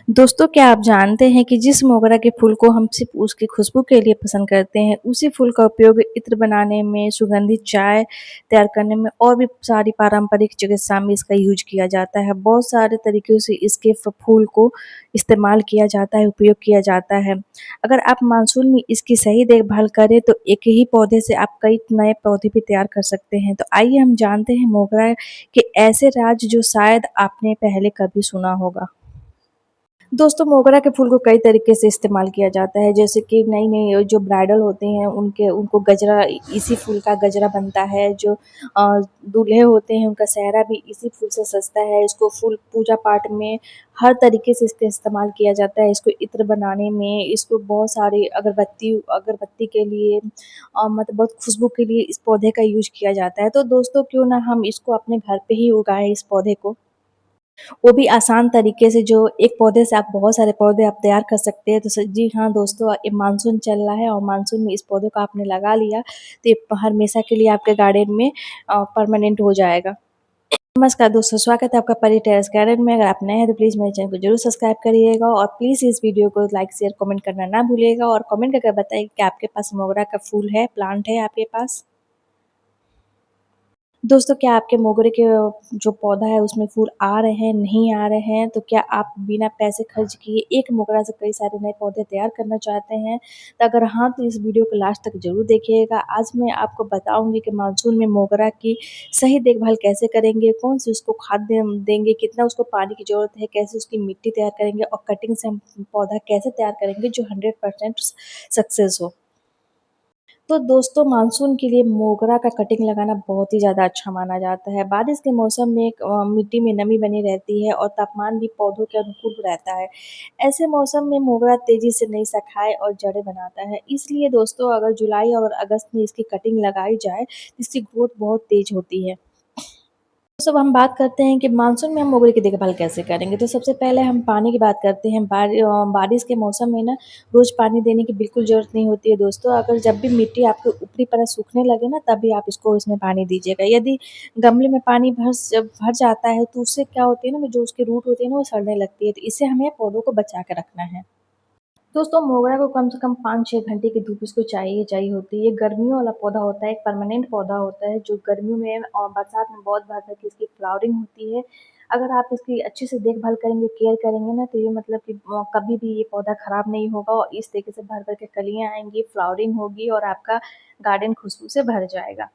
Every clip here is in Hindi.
दोस्तों, क्या आप जानते हैं कि जिस मोगरा के फूल को हम सिर्फ़ उसकी खुशबू के लिए पसंद करते हैं, उसी फूल का उपयोग इत्र बनाने में, सुगंधित चाय तैयार करने में और भी सारी पारंपरिक चिकित्सा में इसका यूज़ किया जाता है। बहुत सारे तरीक़ों से इसके फूल को इस्तेमाल किया जाता है, उपयोग किया जाता है। अगर आप मानसून में इसकी सही देखभाल करें तो एक ही पौधे से आप कई नए पौधे भी तैयार कर सकते हैं। तो आइए हम जानते हैं मोगरा के ऐसे राज जो शायद आपने पहले कभी सुना होगा। दोस्तों, मोगरा के फूल को कई तरीके से इस्तेमाल किया जाता है, जैसे कि नई-नई जो ब्राइडल होते हैं उनको गजरा इसी फूल का गजरा बनता है, जो दूल्हे होते हैं उनका सेहरा भी इसी फूल से सजता है। इसको फूल पूजा-पाठ में हर तरीके से इसका इस्तेमाल किया जाता है। इसको इत्र बनाने में, इसको बहुत सारी अगरबत्ती अगरबत्ती के लिए मतलब बहुत खुशबू के लिए इस पौधे का यूज़ किया जाता है। तो दोस्तों, क्यों ना हम इसको अपने घर पे ही उगाएँ इस पौधे को। वो भी आसान तरीके से, जो एक पौधे से आप बहुत सारे पौधे आप तैयार कर सकते हैं। तो जी हाँ दोस्तों, ये मानसून चल रहा है और मानसून में इस पौधे को आपने लगा लिया तो ये हमेशा के लिए आपके गार्डन में परमानेंट हो जाएगा। नमस्कार दोस्तों, स्वागत है आपका परी टेरेस गार्डन में। अगर आप नए हैं तो प्लीज़ मेरे चैनल को ज़रूर सब्सक्राइब करिएगा और प्लीज़ इस वीडियो को लाइक, शेयर, कमेंट करना ना भूलिएगा और कमेंट करके बताइए कि आपके पास मोगरा का फूल है, प्लांट है आपके पास? दोस्तों, क्या आपके मोगरे के जो पौधा है उसमें फूल आ रहे हैं, नहीं आ रहे हैं? तो क्या आप बिना पैसे खर्च किए एक मोगरा से कई सारे नए पौधे तैयार करना चाहते हैं? तो अगर हाँ, तो इस वीडियो को लास्ट तक ज़रूर देखिएगा। आज मैं आपको बताऊँगी कि मानसून में मोगरा की सही देखभाल कैसे करेंगे, कौन-सी उसको खाद देंगे, कितना उसको पानी की ज़रूरत है, कैसे उसकी मिट्टी तैयार करेंगे और कटिंग से हम पौधा कैसे तैयार करेंगे जो 100% सक्सेस हो। तो दोस्तों, मानसून के लिए मोगरा का कटिंग लगाना बहुत ही ज़्यादा अच्छा माना जाता है। बारिश के मौसम में मिट्टी में नमी बनी रहती है और तापमान भी पौधों के अनुकूल रहता है। ऐसे मौसम में मोगरा तेज़ी से नई शाखाएँ और जड़ें बनाता है। इसलिए दोस्तों, अगर जुलाई और अगस्त में इसकी कटिंग लगाई जाए, तो इसकी ग्रोथ बहुत तेज़ होती है। तो अब हम बात करते हैं कि मानसून में हम मोगरे की देखभाल कैसे करेंगे। तो सबसे पहले हम पानी की बात करते हैं। बारिश के मौसम में ना रोज़ पानी देने की बिल्कुल ज़रूरत नहीं होती है दोस्तों। अगर जब भी मिट्टी आपकी ऊपरी परत सूखने लगे ना, तभी आप इसको इसमें पानी दीजिएगा। यदि गमले में पानी भर जाता है तो उससे क्या होती है ना, जो उसकी रूट होती है ना, वो सड़ने लगती है। तो इससे हमें पौधों को बचा के रखना है। दोस्तों, मोगरा को कम से कम 5-6 घंटे की धूप इसको चाहिए चाहिए होती है। ये गर्मियों वाला पौधा होता है, एक परमानेंट पौधा होता है जो गर्मियों में और बरसात में बहुत बार तक इसकी फ्लावरिंग होती है। अगर आप इसकी अच्छे से देखभाल करेंगे, केयर करेंगे ना, तो ये मतलब कि कभी भी ये पौधा खराब नहीं होगा और इस तरीके से भर-भर के कलियाँ आएँगी, फ्लावरिंग होगी और आपका गार्डन खुशबू से भर जाएगा।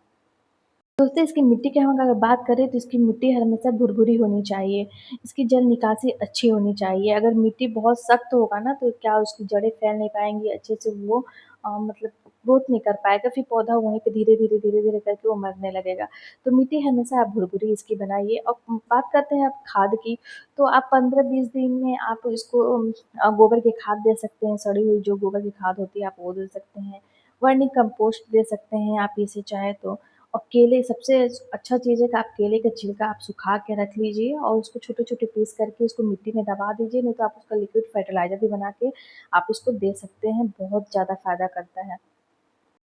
दोस्तों, इसकी मिट्टी की हम अगर बात करें तो इसकी मिट्टी हमेशा भुरभुरी होनी चाहिए। इसकी जल निकासी अच्छी होनी चाहिए। अगर मिट्टी बहुत सख्त होगा ना, तो क्या उसकी जड़ें फैल नहीं पाएँगी अच्छे से, वो मतलब ग्रोथ नहीं कर पाएगा, फिर पौधा वहीं पे धीरे-धीरे, धीरे-धीरे करके वो मरने लगेगा। तो मिट्टी हमेशा आप भुरभुरी इसकी बनाइए। अब बात करते हैं आप खाद की, तो आप 15-20 दिन में आप इसको गोबर की खाद दे सकते हैं, सड़ी हुई जो गोबर की खाद होती है आप वो दे सकते हैं। वर्मी कंपोस्ट दे सकते हैं आप इसे चाहें तो। और केले सबसे अच्छा चीज़ है कि आप केले का छिलका आप सुखा के रख लीजिए और उसको छोटे-छोटे पीस करके उसको मिट्टी में दबा दीजिए, नहीं तो आप उसका लिक्विड फर्टिलाइज़र भी बना के आप इसको दे सकते हैं, बहुत ज़्यादा फ़ायदा करता है।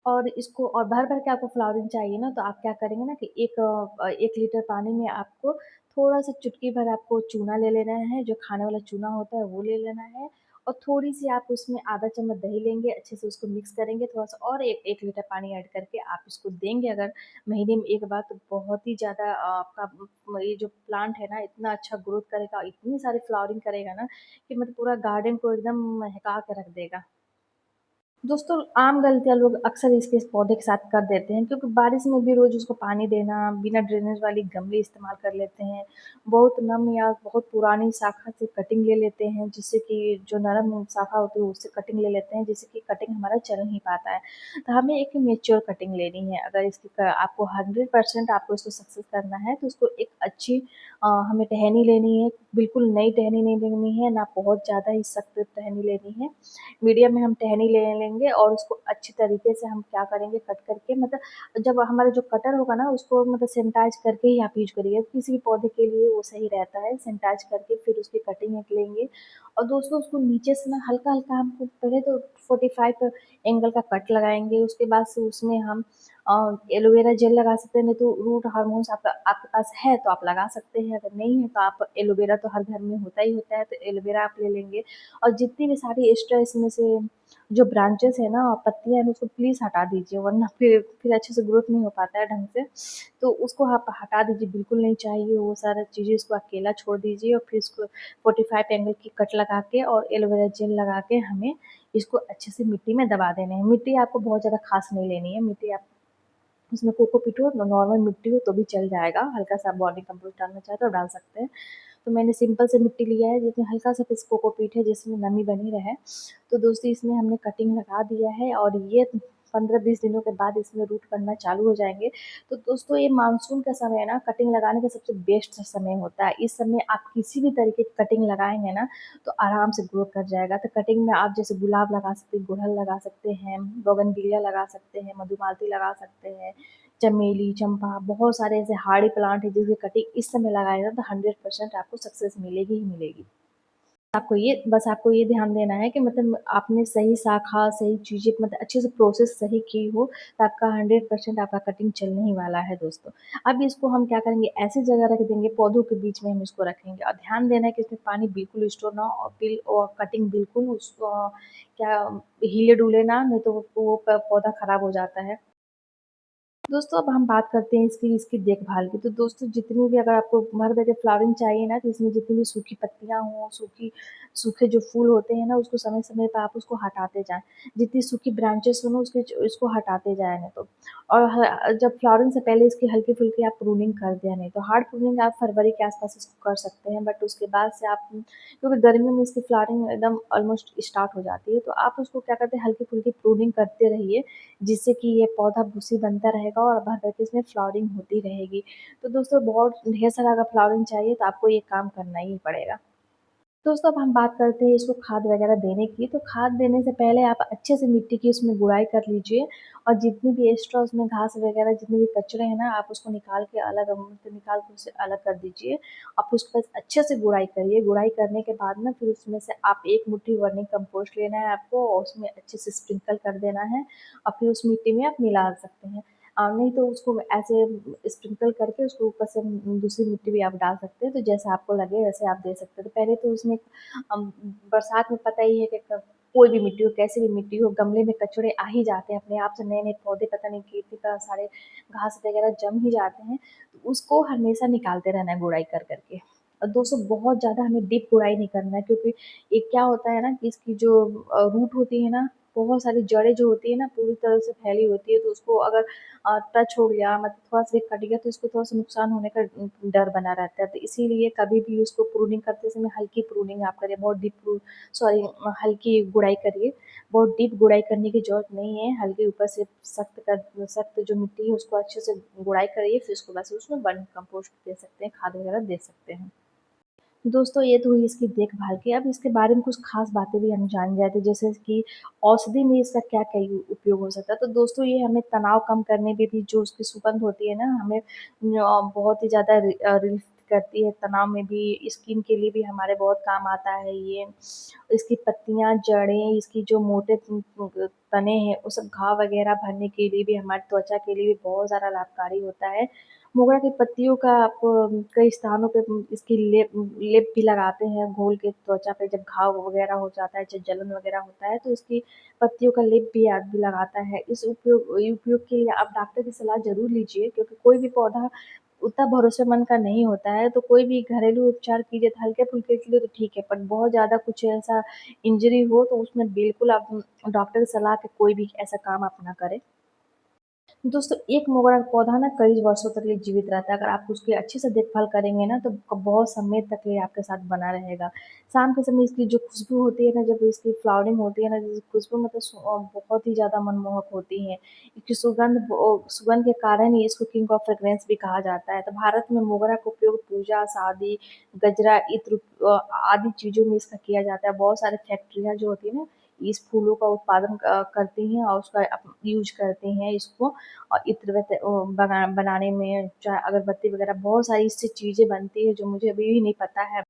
और इसको और भर-भर के आपको फ्लावरिंग चाहिए ना, तो आप क्या करेंगे ना कि 1 लीटर पानी में आपको थोड़ा-सा चुटकी भर आपको चूना ले लेना है, जो खाने वाला चूना होता है वो ले लेना है और थोड़ी-सी आप उसमें आधा चम्मच दही लेंगे, अच्छे से उसको मिक्स करेंगे, थोड़ा-सा और 1 लीटर पानी ऐड करके आप इसको देंगे अगर महीने में 1 बार, तो बहुत ही ज़्यादा आपका ये जो प्लांट है ना इतना अच्छा ग्रोथ करेगा, इतनी सारी फ्लावरिंग करेगा ना कि मतलब पूरा गार्डन को एकदम महका के रख देगा। दोस्तों, आम गलतियाँ लोग अक्सर इसके इस पौधे के साथ कर देते हैं, क्योंकि बारिश में भी रोज़ उसको पानी देना, बिना ड्रेनेज वाली गमले इस्तेमाल कर लेते हैं। बहुत नम या बहुत पुरानी शाखा से कटिंग ले लेते हैं, जिससे कि जो नरम शाखा होती है उससे कटिंग ले लेते हैं, जिससे कि कटिंग हमारा चल नहीं पाता है। तो हमें एक मैच्योर कटिंग लेनी है। अगर इसकी आपको 100% आपको इसको सक्सेस करना है, तो उसको एक अच्छी हमें टहनी लेनी है, बिल्कुल नई टहनी नहीं लेनी है, ना बहुत ज़्यादा ही सख्त टहनी लेनी है। मीडियम में हम टहनी ले लेंगे, लेंगे और उसको अच्छी तरीके से हम क्या करेंगे कट करके, मतलब जब हमारा जो कटर होगा ना उसको मतलब सैनिटाइज करके ही आप यूज करिए, किसी भी पौधे के लिए वो सही रहता है। सैनिटाइज करके फिर उसकी कटिंग निकलेंगे और दोस्तों उसको नीचे से ना हल्का हल्का हमको पहले तो 45 एंगल का कट लगाएंगे, उसके बाद से उसमें हम एलोवेरा जेल लगा सकते हैं, नहीं तो रूट हार्मोन्स आपके पास है तो आप लगा सकते हैं, अगर नहीं है तो आप एलोवेरा तो हर घर में होता ही होता है तो एलोवेरा आप ले लेंगे। और जितनी भी सारी एक्स्ट्रा इसमें से जो ब्रांचेस है ना और पत्तियां हैं उसको प्लीज हटा दीजिए, वरना फिर अच्छे से ग्रोथ नहीं हो पाता है ढंग से। तो उसको आप हटा दीजिए, बिल्कुल नहीं चाहिए वो सारा चीजें, इसको अकेला छोड़ दीजिए और फिर इसको 45 एंगल की कट लगा के और एलोवेरा जेल लगा के हमें इसको अच्छे से मिट्टी में दबा देना है। मिट्टी आपको बहुत ज़्यादा खास नहीं लेनी है, मिट्टी आप उसमें कोकोपीट हो, नॉर्मल मिट्टी हो तो भी चल जाएगा, हल्का सा बॉडी कंपोस्ट डालना चाहे तो डाल सकते हैं। तो मैंने सिंपल से मिट्टी लिया है जिसमें हल्का सा पीस कोकोपीट है जिसमें नमी बनी रहे। तो दोस्तों इसमें हमने कटिंग लगा दिया है और ये 15-20 दिनों के बाद इसमें रूट बनना चालू हो जाएंगे। तो दोस्तों ये मानसून का समय है ना, कटिंग लगाने का सबसे बेस्ट समय होता है। इस समय आप किसी भी तरीके की कटिंग लगाएंगे ना तो आराम से ग्रो कर जाएगा। तो कटिंग में आप जैसे गुलाब लगा सकते हैं, गुड़हल लगा सकते हैं, बोगनविलिया लगा सकते हैं, मधुमालती लगा सकते हैं, चमेली, चंपा, बहुत सारे ऐसे हार्डी प्लांट है जिसकी कटिंग इस समय लगाएगा तो 100% आपको सक्सेस मिलेगी ही मिलेगी। आपको ये ध्यान देना है कि मतलब आपने सही शाखा, सही चीज़ें मतलब अच्छे से प्रोसेस सही की हो, तो आपका 100% आपका कटिंग चलने ही वाला है दोस्तों। अब इसको हम क्या करेंगे, ऐसी जगह रख देंगे, पौधों के बीच में हम इसको रखेंगे और ध्यान देना है कि इसमें पानी बिल्कुल स्टोर ना हो और कटिंग बिल्कुल क्या हिले-डुले ना, नहीं तो वो पौधा खराब हो जाता है। दोस्तों अब हम बात करते हैं इसकी इसकी देखभाल की। तो दोस्तों जितनी भी अगर आपको घर बैठे फ्लावरिंग चाहिए ना तो इसमें जितनी भी सूखी पत्तियाँ हों, सूखे जो फूल होते हैं ना उसको समय-समय पे आप उसको हटाते जाएँ। जितनी सूखी ब्रांचेस हो ना इसको हटाते जाएँ नहीं तो। और जब फ्लावरिंग से पहले इसकी हल्की-फुल्की आप प्रूनिंग कर दें, नहीं तो हार्ड प्रूनिंग आप फरवरी के आस-पास इसको कर सकते हैं, बट उसके बाद से आप क्योंकि गर्मियों में इसकी फ्लावरिंग एकदम ऑलमोस्ट स्टार्ट हो जाती है, तो आप उसको क्या करते हैं हल्की-फुल्की प्रूनिंग करते रहिए, जिससे कि ये पौधा भूसी बनता रहेगा और भर भर के इसमें फ्लावरिंग होती रहेगी। तो दोस्तों बहुत ढेर सारा अगर फ्लावरिंग चाहिए तो आपको ये काम करना ही पड़ेगा। दोस्तों अब हम बात करते हैं इसको खाद वगैरह देने की। तो खाद देने से पहले आप अच्छे से मिट्टी की उसमें गुड़ाई कर लीजिए और जितनी भी एक्स्ट्रा उसमें घास वगैरह जितने भी कचरे हैं ना आप उसको निकाल के निकाल के उसे अलग कर दीजिए। आप उसके बाद अच्छे से गुड़ाई करिए। गुड़ाई करने के बाद ना फिर उसमें से आप 1 मुट्ठी वर्मी कंपोस्ट लेना है आपको और उसमें अच्छे से स्प्रिंकल कर देना है और फिर उस मिट्टी में आप मिला सकते हैं। नहीं तो उसको ऐसे स्प्रिंकल करके उसके ऊपर से दूसरी मिट्टी भी आप डाल सकते हैं, तो जैसा आपको लगे वैसे आप दे सकते हैं। तो पहले तो उसमें बरसात में पता ही है कि कोई भी मिट्टी हो, कैसी भी मिट्टी हो, गमले में कचड़े आ ही जाते हैं अपने आप से, नए-नए पौधे पता नहीं कितने सारे घास वगैरह जम ही जाते हैं, तो उसको हमेशा निकालते रहना है गुड़ाई कर के। और दोस्तों बहुत ज़्यादा हमें डीप गुड़ाई नहीं करना है क्योंकि एक क्या होता है ना कि इसकी जो रूट होती है ना, बहुत सारी जड़ें जो होती है ना पूरी तरह से फैली होती है, तो उसको अगर टच हो गया मतलब थोड़ा-सा भी कट गया तो इसको थोड़ा-सा नुकसान होने का डर बना रहता है। तो इसीलिए कभी भी उसको प्रूनिंग करते समय हल्की प्रूनिंग आप करिए, बहुत डीप सॉरी हल्की गुड़ाई करिए। बहुत डीप गुड़ाई करने की ज़रूरत नहीं है, हल्की ऊपर से सख्त जो मिट्टी है उसको अच्छे से गुड़ाई करिए, फिर उसके बाद से उसमें वर्मी कंपोस्ट दे सकते हैं, खाद वगैरह दे सकते हैं। दोस्तों ये तो हुई इसकी देखभाल की, अब इसके बारे में कुछ खास बातें भी हम जान जाते हैं जैसे कि औषधि में इसका क्या-क्या उपयोग हो सकता है। तो दोस्तों ये हमें तनाव कम करने में भी जो उसकी सुगंध होती है ना हमें बहुत ही ज़्यादा रिलीफ़ करती है, तनाव में भी, स्किन के लिए भी हमारे बहुत काम आता है ये। इसकी पत्तियाँ, जड़ें, इसकी जो मोटे तने हैं वो सब घाव वगैरह भरने के लिए भी हमारी त्वचा के लिए भी बहुत ज़्यादा लाभकारी होता है। मोगरा की पत्तियों का आप कई स्थानों पे इसकी लेप भी लगाते हैं घोल के त्वचा पे जब घाव वगैरह हो जाता है, जब जलन वगैरह होता है तो इसकी पत्तियों का लेप भी आदमी लगाता है। इस उपयोग के लिए आप डॉक्टर की सलाह ज़रूर लीजिए क्योंकि कोई भी पौधा उतना भरोसेमंद का नहीं होता है, तो कोई भी घरेलू उपचार कीजिए तो हल्के-फुल्के के लिए तो ठीक है, पर बहुत ज़्यादा कुछ ऐसा इंजरी हो तो उसमें बिल्कुल आप डॉक्टर की सलाह के कोई भी ऐसा काम आप ना करें। दोस्तों एक मोगरा का पौधा ना कई वर्षों तक ये जीवित रहता है, अगर आप उसकी अच्छे से देखभाल करेंगे ना तो बहुत समय तक ये आपके साथ बना रहेगा। शाम के समय इसकी जो खुशबू होती है ना, जब इसकी फ्लावरिंग होती है ना, खुशबू मतलब बहुत ही ज़्यादा मनमोहक होती है। इसकी सुगंध के कारण ही इसको किंग ऑफ फ्रेग्रेंस भी कहा जाता है। तो भारत में मोगरा का उपयोग पूजा, शादी, गजरा, इत्र आदि चीज़ों में इसका किया जाता है। बहुत सारी फैक्ट्रियाँ जो होती है ना इस फूलों का उत्पादन करती हैं और उसका यूज करती हैं इसको, और इत्र बनाने में, चाहे अगरबत्ती वगैरह बहुत सारी इससे चीज़ें बनती है जो मुझे अभी भी नहीं पता है।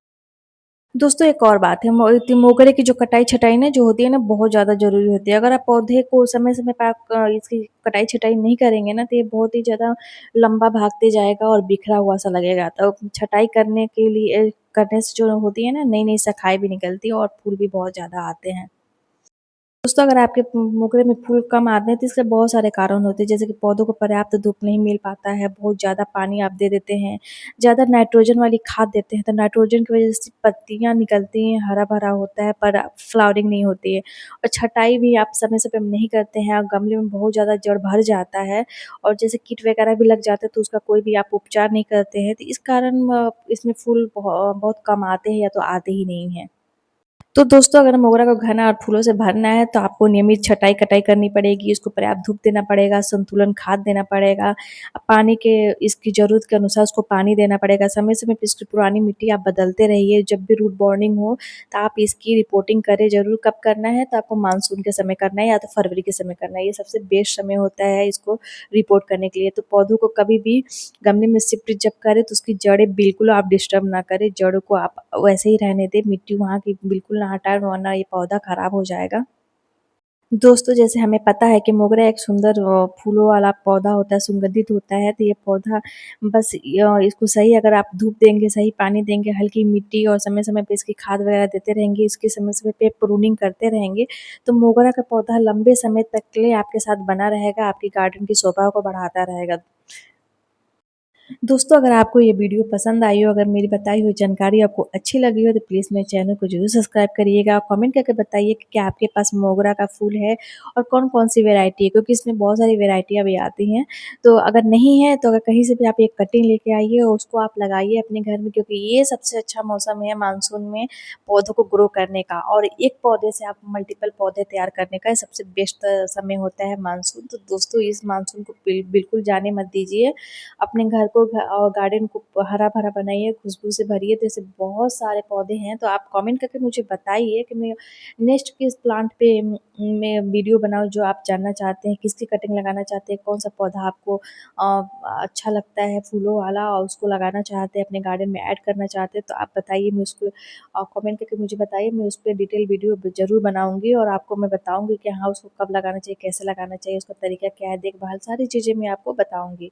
दोस्तों एक और बात है, मोगरे की जो कटाई-छँटाई ना जो होती है ना बहुत ज़्यादा ज़रूरी होती है। अगर आप पौधे को समय-समय पे आप इसकी कटाई-छँटाई नहीं करेंगे ना तो ये बहुत ही ज़्यादा लंबा भागते जाएगा और बिखरा हुआ सा लगेगा। तो छँटाई करने के लिए करने से जो होती है ना नई-नई शाखाएँ भी निकलती है और फूल भी बहुत ज़्यादा आते हैं। दोस्तों अगर आपके मोगरे में फूल कम आते हैं तो इसके बहुत सारे कारण होते हैं, जैसे कि पौधों को पर्याप्त धूप नहीं मिल पाता है, बहुत ज़्यादा पानी आप दे देते हैं, ज़्यादा नाइट्रोजन वाली खाद देते हैं तो नाइट्रोजन की वजह से पत्तियाँ निकलती हैं, हरा-भरा होता है पर फ्लावरिंग नहीं होती है, और छँटाई भी आप समय पे नहीं करते हैं और गमले में बहुत ज़्यादा जड़ भर जाता है और जैसे कीट वगैरह भी लग जाते हैं तो उसका कोई भी आप उपचार नहीं करते हैं, तो इस कारण इसमें फूल बहुत कम आते हैं या तो आते ही नहीं हैं। तो दोस्तों अगर मोगरा को घना और फूलों से भरना है तो आपको नियमित छटाई-कटाई करनी पड़ेगी, उसको पर्याप्त धूप देना पड़ेगा, संतुलन खाद देना पड़ेगा, पानी के इसकी ज़रूरत के अनुसार उसको पानी देना पड़ेगा, समय-समय पे इसकी पुरानी मिट्टी आप बदलते रहिए, जब भी रूट बॉर्निंग हो तो आप इसकी रिपोर्टिंग करें ज़रूर। कब करना है तो आपको मानसून के समय करना है या तो फरवरी के समय करना है, ये सबसे बेस्ट समय होता है इसको रिपोर्ट करने के लिए। तो पौधों को कभी भी गमले में शिफ्ट जब करें तो उसकी जड़ें बिल्कुल आप डिस्टर्ब ना करें, जड़ों को आप वैसे ही रहने दें, मिट्टी वहाँ की बिल्कुल ना हटाएँ वरना ये पौधा खराब हो जाएगा। दोस्तों जैसे हमें पता है कि मोगरा एक सुंदर फूलों वाला पौधा होता है, सुगंधित होता है, तो ये पौधा बस इसको सही अगर आप धूप देंगे, सही पानी देंगे, हल्की मिट्टी और समय-समय पे इसकी खाद वगैरह देते रहेंगे, इसकी समय-समय पे प्रूनिंग करते रहेंगे, तो मोगरा का पौधा लंबे समय तक के लिए आपके साथ बना रहेगा, आपकी गार्डन की शोभा को बढ़ाता रहेगा। दोस्तों अगर आपको ये वीडियो पसंद आई हो, अगर मेरी बताई हुई जानकारी आपको अच्छी लगी हो तो प्लीज़ मेरे चैनल को ज़रूर सब्सक्राइब करिएगा और कमेंट करके बताइए कि क्या आपके पास मोगरा का फूल है और कौन-कौन सी वैरायटी है, क्योंकि इसमें बहुत सारी वैरायटियाँ भी आती हैं। तो अगर नहीं है तो अगर कहीं से भी आप एक कटिंग लेके आइए और उसको आप लगाइए अपने घर में, क्योंकि ये सबसे अच्छा मौसम है मानसून में पौधों को ग्रो करने का, और एक पौधे से आप मल्टीपल पौधे तैयार करने का सबसे बेस्ट समय होता है मानसून। तो दोस्तों इस मानसून को बिल्कुल जाने मत दीजिए। अपने घर को और गार्डन को हरा-भरा बनाइए, खुशबू से भरिए। तो ऐसे बहुत सारे पौधे हैं, तो आप कमेंट करके मुझे बताइए कि मैं नेक्स्ट किस प्लांट पे मैं वीडियो बनाऊँ जो आप जानना चाहते हैं, किसकी कटिंग लगाना चाहते हैं, कौन-सा पौधा आपको अच्छा लगता है फूलों वाला और उसको लगाना चाहते हैं, अपने गार्डन में ऐड करना चाहते हैं, तो आप बताइए, मैं उसको कमेंट करके मुझे बताइए, मैं उस पे डिटेल वीडियो ज़रूर बनाऊँगी और आपको मैं बताऊँगी कि हाँ, उसको कब लगाना चाहिए, कैसे लगाना चाहिए, उसका तरीका क्या है, देखभाल सारी चीज़ें मैं आपको बताऊँगी।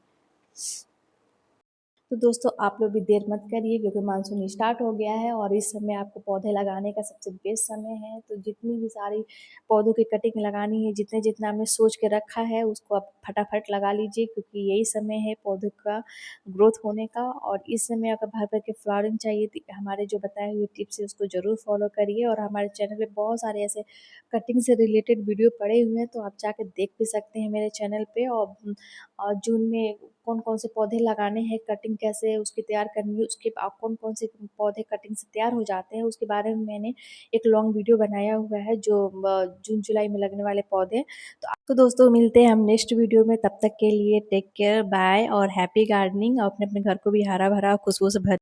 तो दोस्तों आप लोग भी देर मत करिए, क्योंकि मानसून स्टार्ट हो गया है और इस समय आपको पौधे लगाने का सबसे बेस्ट समय है। तो जितनी भी सारी पौधों की कटिंग लगानी है, जितना आपने सोच के रखा है उसको आप फटाफट लगा लीजिए, क्योंकि यही समय है पौधों का ग्रोथ होने का। और इस समय अगर भर भर के फ्लावरिंग चाहिए तो हमारे जो बताए हुए टिप्स है उसको ज़रूर फॉलो करिए, और हमारे चैनल पे बहुत सारे ऐसे कटिंग से रिलेटेड वीडियो पड़े हुए हैं, तो आप जाकर देख भी सकते हैं मेरे चैनल पे। और जून में कौन-कौन से पौधे लगाने हैं, कटिंग कैसे उसकी तैयार करनी है, उसके कौन-कौन से पौधे कटिंग से तैयार हो जाते हैं, उसके बारे में मैंने एक लॉन्ग वीडियो बनाया हुआ है, जो जून-जुलाई में लगने वाले पौधे। तो दोस्तों मिलते हैं हम नेक्स्ट वीडियो में, तब तक के लिए टेक केयर, बाय और हैप्पी गार्डनिंग, और अपने-अपने घर को भी हरा-भरा खुशबू से भर